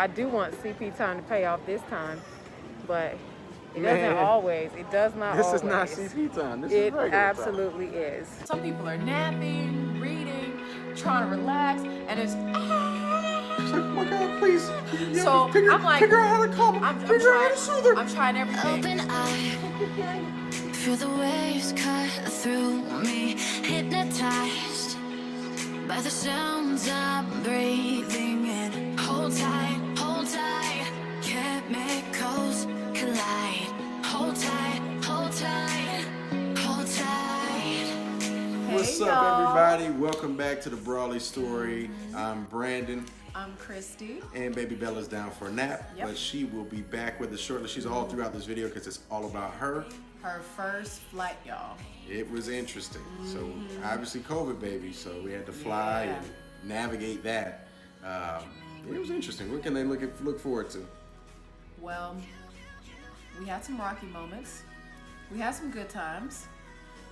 I do want CP time to pay off this time, but it doesn't always. It does not This always. is not CP time. This is It regular absolutely is. Some people are napping, reading, trying to relax, and it's. She's like, oh my God, please. So I'm like, figure out how to calm her. Figure out how to soothe her. I'm trying everything. Open eye, feel the waves cut through me, hypnotized by the sounds I'm breathing in. Hold tight, chemicals collide. Hold tight, hold tight, hold tight. What's up, everybody? Welcome back to the Brawley story. I'm Brandon. I'm Christy. And baby Bella's down for a nap, but she will be back with us shortly. She's all throughout this video because it's all about her. Her first flight, y'all. It was interesting. So obviously COVID, baby. So we had to fly and navigate that. It was interesting. What can they look forward to? Well, we had some rocky moments. We had some good times.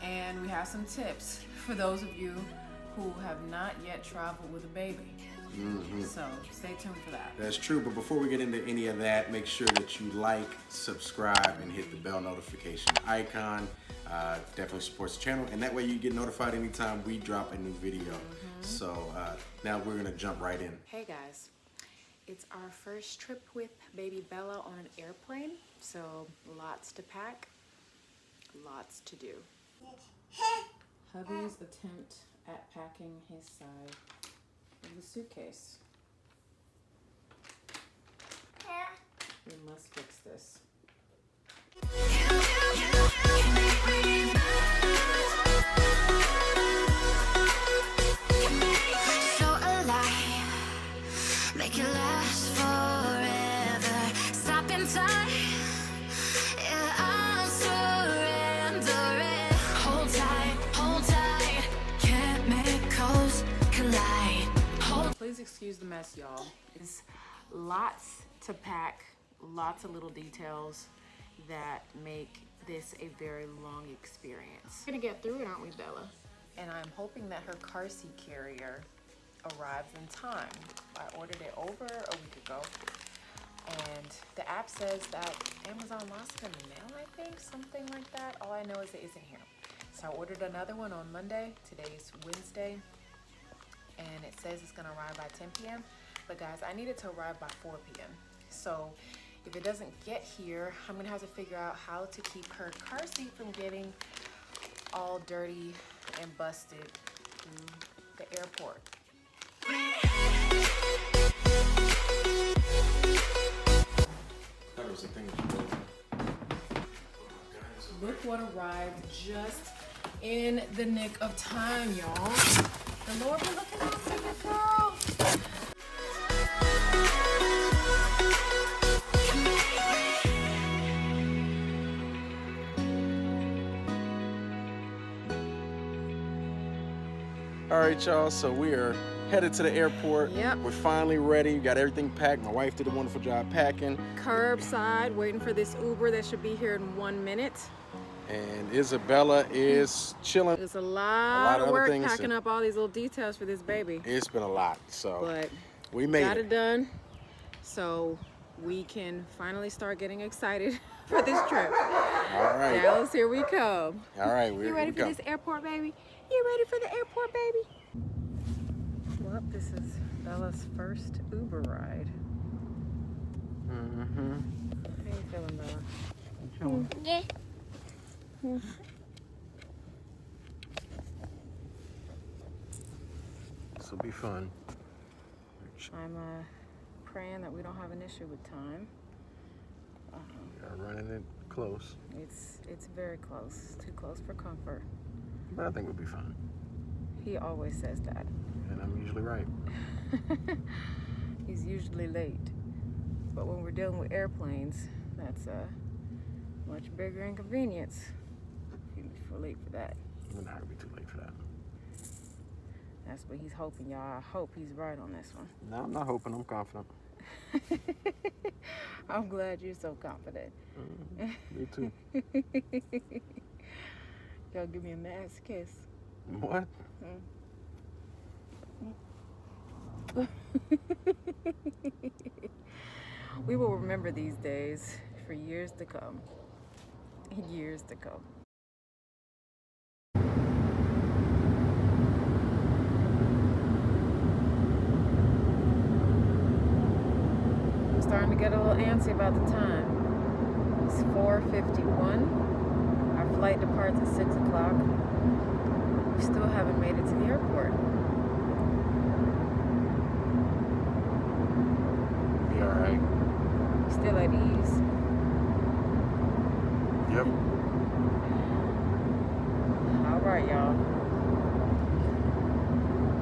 And we have some tips for those of you who have not yet traveled with a baby. So stay tuned for that. That's true, but before we get into any of that, make sure that you like, subscribe, and hit the bell notification icon. Definitely supports the channel, and that way you get notified anytime we drop a new video. So now we're gonna jump right in. Hey guys, it's our first trip with baby Bella on an airplane, so lots to pack, lots to do. Hubby's attempt at packing his side of the suitcase. We must fix this. So alive, make it last forever. Stop in time, yeah, I'm surrendering. Hold tight, chemicals collide. Please excuse the mess, y'all. It's lots to pack, lots of little details that make this a very long experience. We're gonna get through it, aren't we, Bella? And I'm hoping that her car seat carrier arrives in time. I ordered it over a week ago, and the app says that Amazon lost it in the mail, I think, something like that. All I know is it isn't here. So I ordered another one on Monday. Today's Wednesday, and it says it's gonna arrive by 10 p.m. But guys, I need it to arrive by 4 p.m. So if it doesn't get here, I'm gonna have to figure out how to keep her car seat from getting all dirty and busted through the airport. That was the thing. Look what arrived just in the nick of time, y'all. The Lord be looking out for you, girl. All right, y'all, so we are headed to the airport. Yep. We're finally ready. We got everything packed. My wife did a wonderful job packing. Curbside, waiting for this Uber that should be here in 1 minute. And Isabella is chilling. It's a lot of work things packing up all these little details for this baby. It's been a lot, so But we made got it done, so we can finally start getting excited for this trip. All right. Dallas, here we come. All right, You ready for this airport, baby? You ready for the airport, baby? Well, this is Bella's first Uber ride. How you feeling, Bella? Yeah. This will be fun. I'm praying that we don't have an issue with time. We're running it close, It's very close, too close for comfort. but I think we'll be fine. He always says that. And I'm usually right. He's usually late. But when we're dealing with airplanes, that's a much bigger inconvenience. We're late for that. We're not gonna be too late for that. That's what he's hoping, y'all. I hope he's right on this one. No, I'm not hoping. I'm confident. I'm glad you're so confident. Me too. Y'all give me a mass kiss. What? We will remember these days for years to come. Years to come. I'm starting to get a little antsy about the time. It's 4:51. Our flight departs at 6 o'clock. We still haven't made it to the airport. Be all right. Still at ease. Yep. All right, y'all.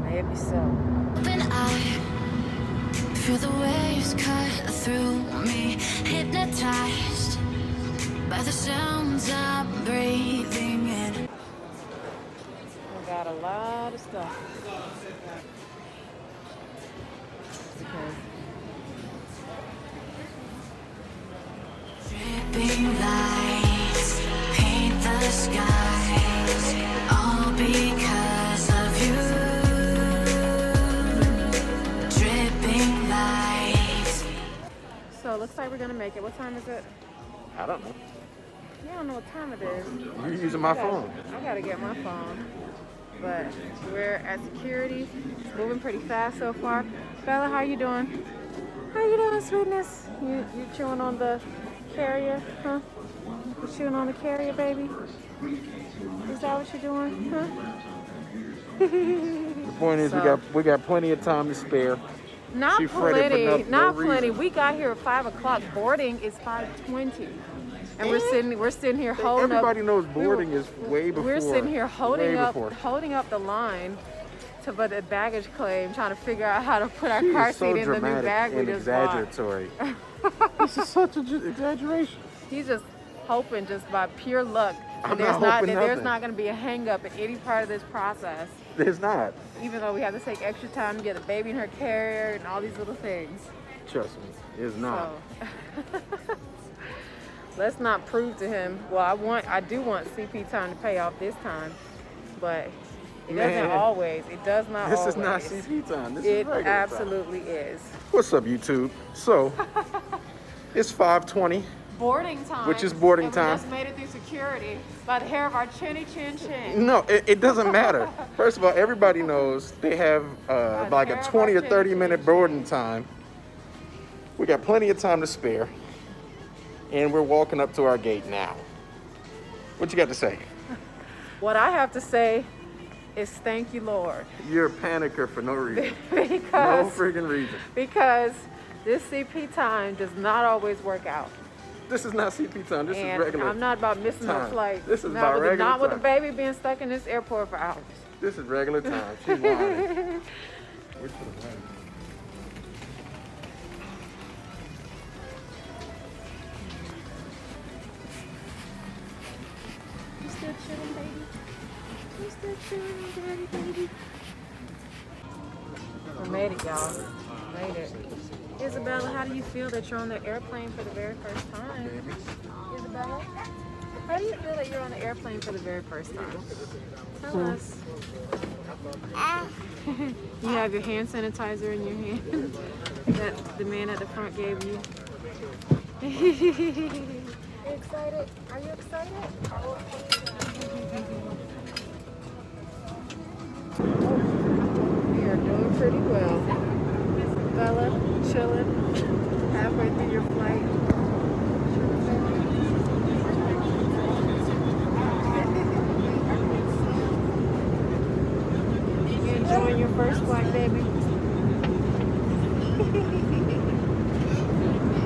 Maybe so. Open eye, feel the waves cut through me, hypnotized by the sounds I'm breathing in. We got a lot of stuff. Dripping lights paint the skies, all because of you. Dripping lights. So it looks like we're gonna make it. What time is it? I don't know. You don't know what time it is. You're using my phone. I gotta get my phone. But we're at security. It's moving pretty fast so far. Bella, how you doing? How you doing, sweetness? You chewing on the carrier, huh? You chewing on the carrier, baby? Is that what you're doing, huh? The point is, So- we got plenty of time to spare. Not She fretted for plenty, no not plenty. reason. We got here at 5 o'clock. Boarding is 5:20, and we're sitting here holding Everybody up. knows boarding is way before. We're sitting here holding way up before. the line to put the baggage claim, trying to figure out how to put our She car is so seat in the new dramatic bag we and just bought. exaggeratory. This is such an exaggeration. He's just hoping, just by pure luck, I'm that not hoping there's nothing. not going to be a hang up in any part of this process. There's not. Even though we have to take extra time to get the baby in her carrier and all these little things. Trust me, it's not. So let's not prove to him. Well, I do want CP time to pay off this time, but it doesn't Man. always. It does not This always. is not CP time. This is It regular absolutely is. time. What's up, YouTube? So, it's 5:20. Boarding time. Which is boarding and time. We just made it through security by the hair of our chinny chin chin. No, it doesn't matter. First of all, everybody knows they have like a 20 or 30 minute boarding time. We got plenty of time to spare. And we're walking up to our gate now. What you got to say? What I have to say is thank you, Lord. You're a panicker for no reason. No because freaking reason. because this CP time does not always work out. This is not CP time. This And is regular. I'm not about missing no time. flight. This is not about with regular Not with the time. baby being stuck in this airport for hours. This is regular time. She's whining. Where's the whine? You still chilling, baby? You still chilling, daddy, baby? We made it, y'all. Made it. Isabella, how do you feel that you're on the airplane for the very first time? Isabella, how do you feel that you're on the airplane for the very first time? Tell us. You have your hand sanitizer in your hand that the man at the front gave you. Are you excited? Are you excited? We are doing pretty well. Bella, chilling, halfway through your flight. You enjoying your first flight, baby?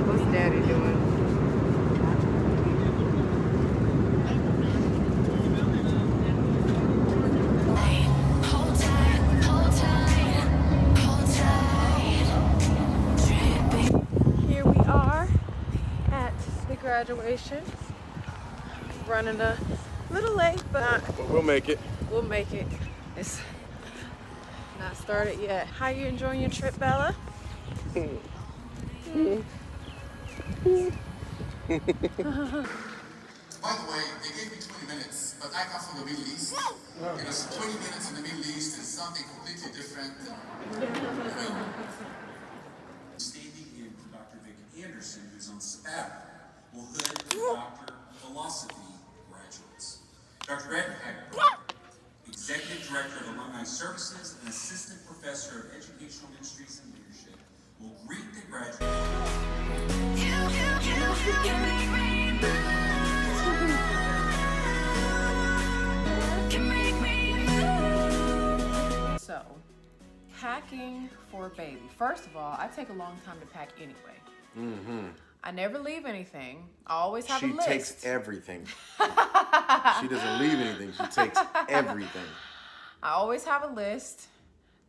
What's Daddy doing? Hold tight, hold tight, hold tight. Dripping. Here we are at the graduation. Running a little late, but We'll make it. we'll make it. It's not started yet. How you enjoying your trip, Bella? By the way, they gave me 20 minutes, but I come from the Middle East. You know, so 20 minutes in the Middle East is something completely different. Standing in for Dr. Vic Anderson. month's f.i.r.e. will hood Dr. Philosophy graduates. Dr. Brandon Hager, Executive Director of Alumni Services and Assistant Professor of Educational Ministries and Leadership, will greet the graduates. You make me move. You make me move. So, packing for a baby. First of all, I take a long time to pack anyway. I never leave anything. I always have a list. She takes everything. She doesn't leave anything. She takes everything. I always have a list,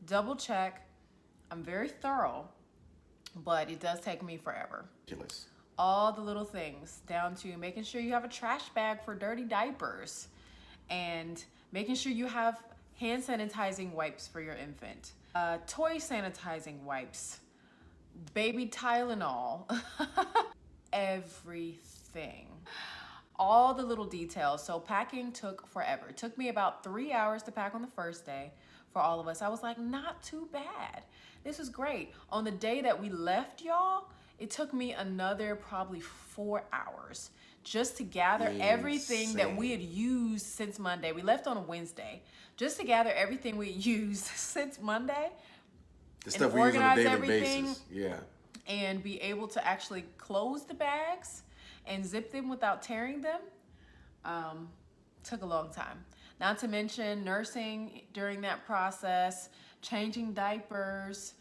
double check. I'm very thorough, but it does take me forever. Ridiculous. All the little things, down to making sure you have a trash bag for dirty diapers and making sure you have hand sanitizing wipes for your infant, toy sanitizing wipes, baby Tylenol, everything. All the little details. So packing took forever. It took me about 3 hours to pack on the first day for all of us. I was like, not too bad. This is great. On the day that we left, y'all, it took me another probably 4 hours just to gather everything that we had used since Monday. We left on a Wednesday. Just to gather everything we had used since Monday. The stuff we use on a daily basis. Yeah. And be able to actually close the bags and zip them without tearing them took a long time. Not to mention nursing during that process, changing diapers,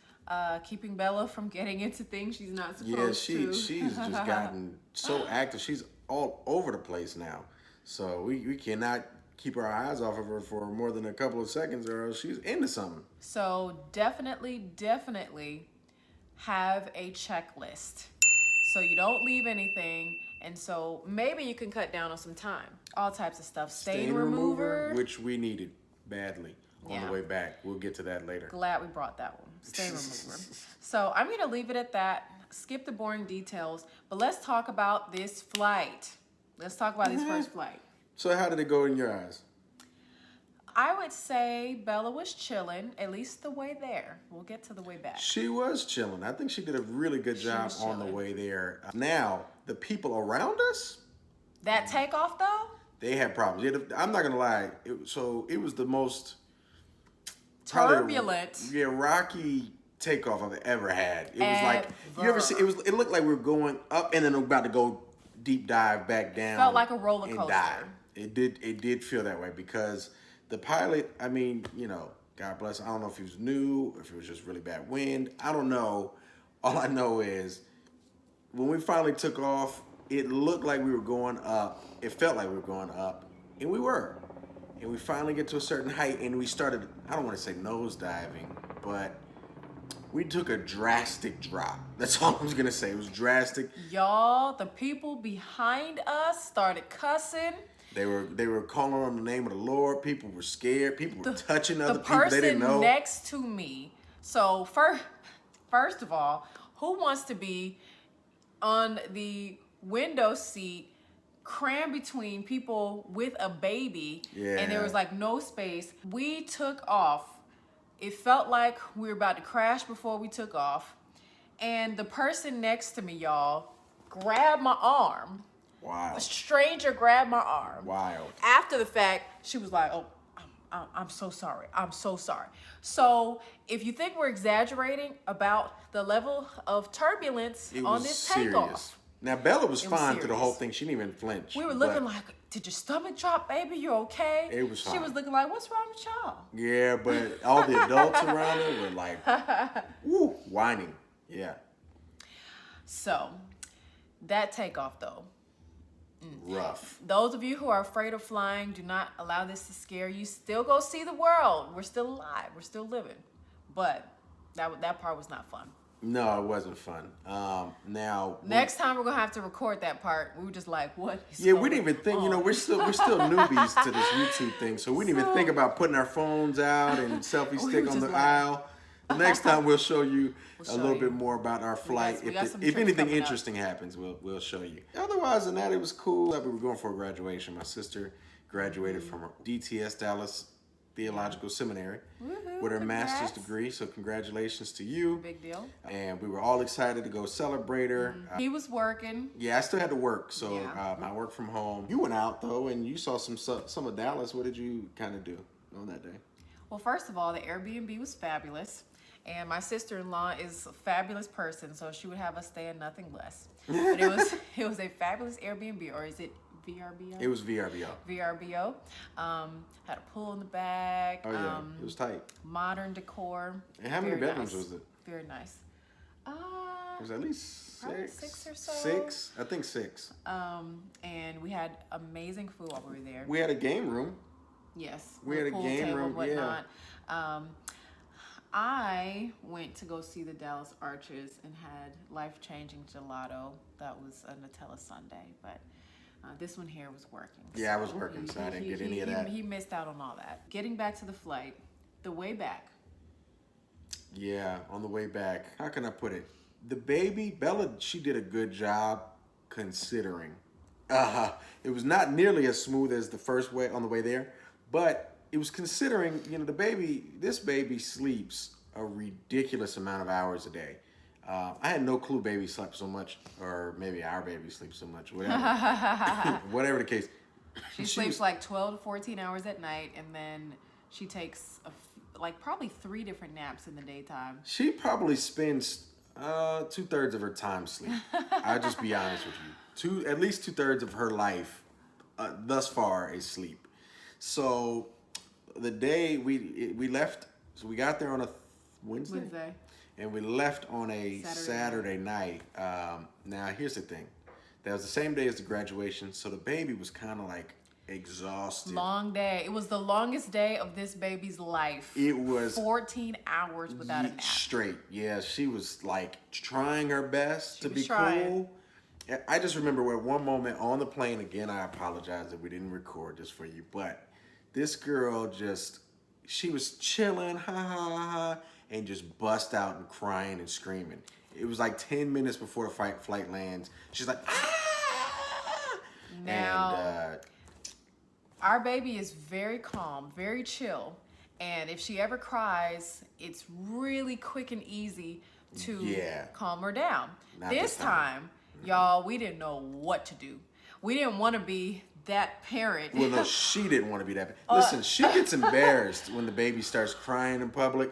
keeping Bella from getting into things she's not supposed to. She's just gotten so active. She's all over the place now. So we cannot keep our eyes off of her for more than a couple of seconds or else she's into something. So definitely have a checklist so you don't leave anything, and so maybe you can cut down on some time. All types of stuff. Stain remover, which we needed badly on the way back. We'll get to that later. Glad we brought that one. Stain remover. So I'm gonna leave it at that. Skip the boring details, but let's talk about this flight. Let's talk about this first flight. So how did it go in your eyes? I would say Bella was chilling, at least the way there. We'll get to the way back. She was chilling. I think she did a really good job on the way there. Now, the people around us, that takeoff though, they had problems. I'm not gonna lie. It was the most turbulent, rocky takeoff I've ever had. It was like, you ever see? It looked like we were going up and then about to go deep dive back down. Felt like a roller coaster. And dive. It did feel that way because the pilot, I mean, you know, God bless. I don't know if he was new, if it was just really bad wind. I don't know. All I know is when we finally took off, it looked like we were going up. It felt like we were going up, and we were. And we finally get to a certain height, and we started, I don't want to say nose diving, but we took a drastic drop. That's all I was going to say. It was drastic. Y'all, the people behind us started cussing. They were calling on the name of the Lord. People were scared. People were touching other people they The didn't know. person next to me. So first of all, who wants to be on the window seat, crammed between people with a baby, and there was like no space? We took off. It felt like we were about to crash before we took off, and the person next to me, y'all, grabbed my arm. Wow. A stranger grabbed my arm. Wild. After the fact, she was like, "Oh, I'm so sorry. I'm so sorry." So if you think we're exaggerating about the level of turbulence on this takeoff. Now Bella was fine through the whole thing. She didn't even flinch. We were looking like, "Did your stomach drop, baby? You okay?" It was fine. She was looking like, "What's wrong with y'all?" Yeah, but all the adults around her were like, woo, whining. Yeah. So that takeoff though. Rough. Those of you who are afraid of flying, do not allow this to scare you. Still go see the world. We're still alive. We're still living. But that part was not fun. No, it wasn't fun. Now next time we're gonna have to record that part. We were just like, what? Yeah, we didn't even think. You know, we're still newbies to this YouTube thing, so we didn't even think about putting our phones out and selfie stick on the aisle. Next time we'll show you a little bit more about our flight. If anything interesting happens, we'll show you. Otherwise than that, it was cool. We were going for a graduation. My sister graduated from DTS Dallas Theological Seminary Woohoo, with her master's congrats. degree. So congratulations to you. Big deal. And we were all excited to go celebrate her. He was working. Yeah, I still had to work, so Yeah. I worked from home. You went out though, and you saw some of Dallas. What did you kind of do on that day? Well, first of all, the Airbnb was fabulous. And my sister-in-law is a fabulous person, so she would have us stay in nothing less. But it was a fabulous Airbnb, or is it VRBO? It was VRBO. VRBO. Had a pool in the back. Oh yeah, it was tight. Modern decor. And how many Very bedrooms nice. was it? Very nice. It was at least Probably six. 6 or so. 6, I think 6. And we had amazing food while we were there. We had a game room. Yes. We had a pool game table, room, whatnot. I went to go see the Dallas Archers and had life-changing gelato. That was a Nutella sundae, but this one here was working. Yeah, I was working, so I didn't get any of that. He missed out on all that. Getting back to the flight, the way back. Yeah, on the way back. How can I put it? The baby, Bella, she did a good job considering. It was not nearly as smooth as the first way on the way there, but it was considering, this baby sleeps a ridiculous amount of hours a day. I had no clue baby slept so much, or maybe our baby sleeps so much, whatever. Whatever the case. She sleeps like 12 to 14 hours at night, and then she takes probably 3 different naps in the daytime. She probably spends 2/3 of her time sleep. I'll just be honest with you. At least 2/3 of her life thus far is sleep. So the day we left, so we got there on a Wednesday. And we left on a Saturday night. Now, here's the thing. That was the same day as the graduation, so the baby was kind of like exhausted. Long day. It was the longest day of this baby's life. It was 14 hours without a nap. Straight. Yeah, she was like trying her best to be trying. cool. I just remember at one moment on the plane, again, I apologize that we didn't record this for you, but this girl she was chilling, ha ha ha, and just bust out and crying and screaming. It was like 10 minutes before the flight lands. She's like, ah! Now, and our baby is very calm, very chill. And if she ever cries, it's really quick and easy to calm her down. Not This time, y'all, we didn't know what to do. We didn't want to be that parent. well, no, she didn't want to be that. Listen, she gets embarrassed when the baby starts crying in public.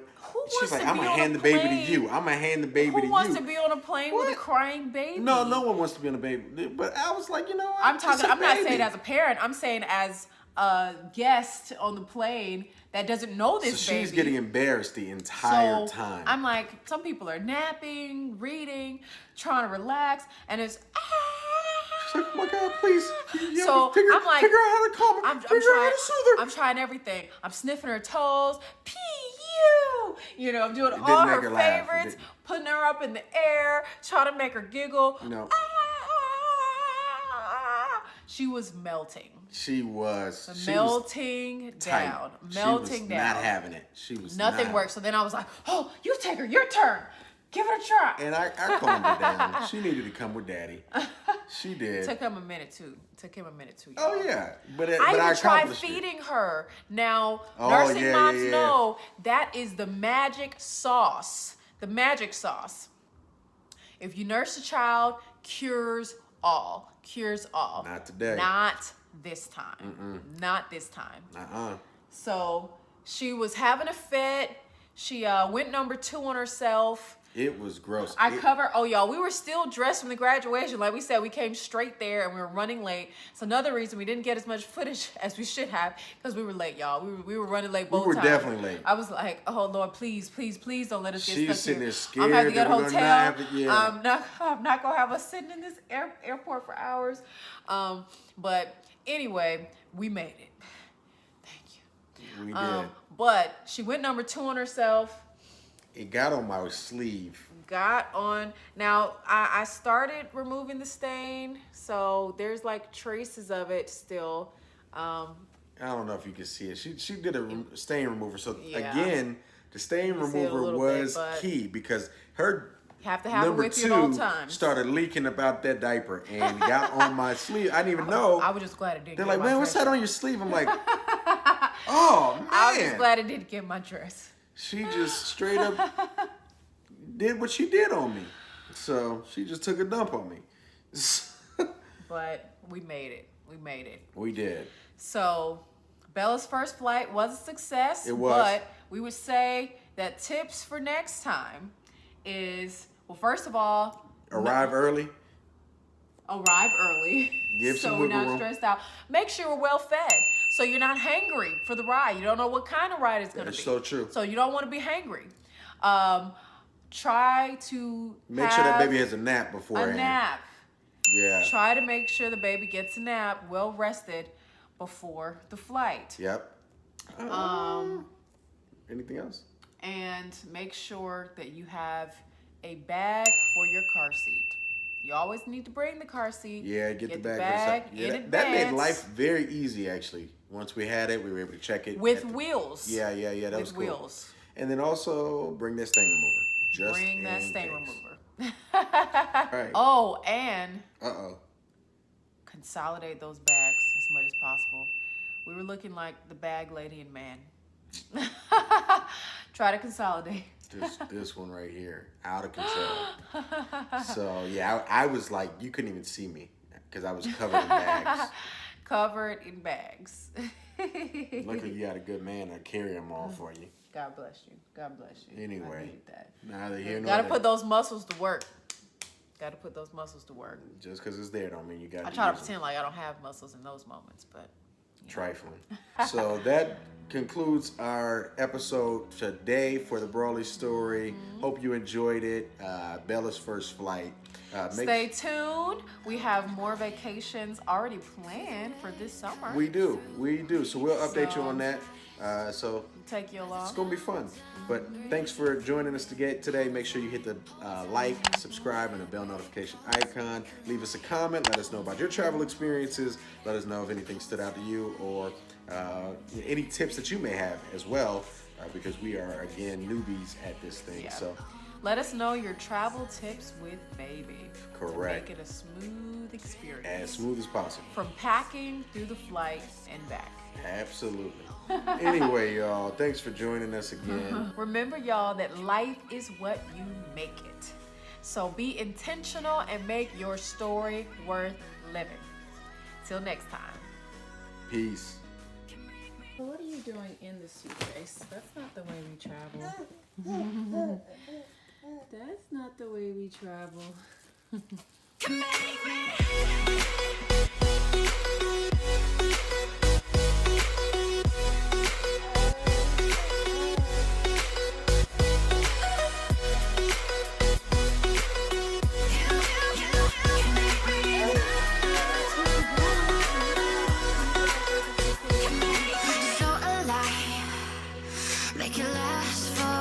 She's like, I'm going to hand the baby to you. I'm going to hand the baby to you. Who wants to be on a plane with a crying baby? No one wants to be on a baby. But I was like, you know what? I'm not saying as a parent. I'm saying as a guest on the plane that doesn't know this so baby. she's getting embarrassed the entire time. I'm like, some people are napping, reading, trying to relax, and it's She's like, oh my God, please. You so figure I'm like, out how to calm her. Figure out how to soothe her. I'm trying everything. I'm sniffing her toes. P.U. You know, I'm doing It all didn't make her her laugh. It favorites, didn't. putting her up in the air, trying to make her giggle. No. She was melting. She was Melting down. Melting she was down. not having it. She was Nothing not. worked. So then I was like, oh, you take her, your turn. Give it a try. And I calmed her down. She needed to come with daddy. She did. Took him a minute too. Y'all. Oh yeah, but I even tried accomplished it. feeding her. Now, Oh, nursing yeah, moms yeah. know that is the magic sauce. The magic sauce. If you nurse a child, cures all. Cures all. Not today. Not this time. Not this time. Uh-uh. So she was having a fit. She went number 2 on herself. It was gross. Y'all, we were still dressed from the graduation. Like we said, we came straight there and we were running late. It's another reason we didn't get as much footage as we should have because we were late, y'all. We were running late both times. We were definitely late. I was like, oh Lord, please don't let us get She was stuck sitting here. there scared I'm gonna have to get a that we're gonna hotel. not have to- yeah. I'm not gonna have us sitting in this airport for hours. But anyway, we made it. Thank you. We did. But she went number 2 on herself. It got on my sleeve. Now I started removing the stain, so there's like traces of it still. I don't know if you can see it. She did a stain remover. So Yeah. again, the stain You see it a remover little bit, was but key because her you have to have it number with you at all 2 times. started leaking about that diaper and got on my sleeve. I didn't even know. I was just glad it didn't. They're get like, my man, what's that pressure. on your sleeve? I'm like, oh man. I was just man. glad it didn't get my dress. She just straight up did what she did on me. So she just took a dump on me. But we made it. We made it. We did. So Bella's first flight was a success. It was. But we would say that tips for next time is, well, first of all, Arrive early. arrive early. Give so some we're wiggle not room. stressed out. Make sure we're well fed. So you're not hangry for the ride. You don't know what kind of ride it's going to be. That's so true. So you don't want to be hangry. Try to Make sure that have baby has a nap beforehand. a nap. Yeah. Try to make sure the baby gets a nap, well rested, before the flight. Yep. Anything else? And make sure that you have a bag for your car seat. You always need to bring the car seat. Yeah, get the bag. in that advance. made life very easy, actually. Once we had it, we were able to check it. With wheels. Yeah, that With was cool. wheels. And then also bring that stain remover. Just Bring that in stain case. remover. Right. Oh, and Uh-oh. consolidate those bags as much as possible. We were looking like the bag lady and man. Try to consolidate. This one right here, out of control. So, yeah, I was like, you couldn't even see me because I was covered in bags. Covered in bags. Luckily, you got a good man to carry them all for you. God bless you. God bless you. Anyway, I need that. neither here nor Gotta there. put those muscles to work. Gotta put those muscles to work. Just because it's there don't mean you got I try to pretend like I don't have muscles in those moments, but trifling. So that concludes our episode today for the Brawley story. Hope you enjoyed it. Bella's first flight. stay tuned. We have more vacations already planned for this summer. We do. So we'll update you So- on that. So Take you along. it's gonna be fun. But thanks for joining us today. Make sure you hit the like, subscribe, and the bell notification icon. Leave us a comment. Let us know about your travel experiences. Let us know if anything stood out to you or any tips that you may have as well, because we are again newbies at this thing. Yeah. So Let us know your travel tips with baby. Correct. Make it a smooth experience. as smooth as possible. From packing through the flight and back. Absolutely. Anyway, y'all, thanks for joining us again. Remember, y'all, that life is what you make it. So be intentional and make your story worth living. Till next time. Peace. What are you doing in the suitcase? That's not the way we travel. That's not the way we travel. So alive, make it last for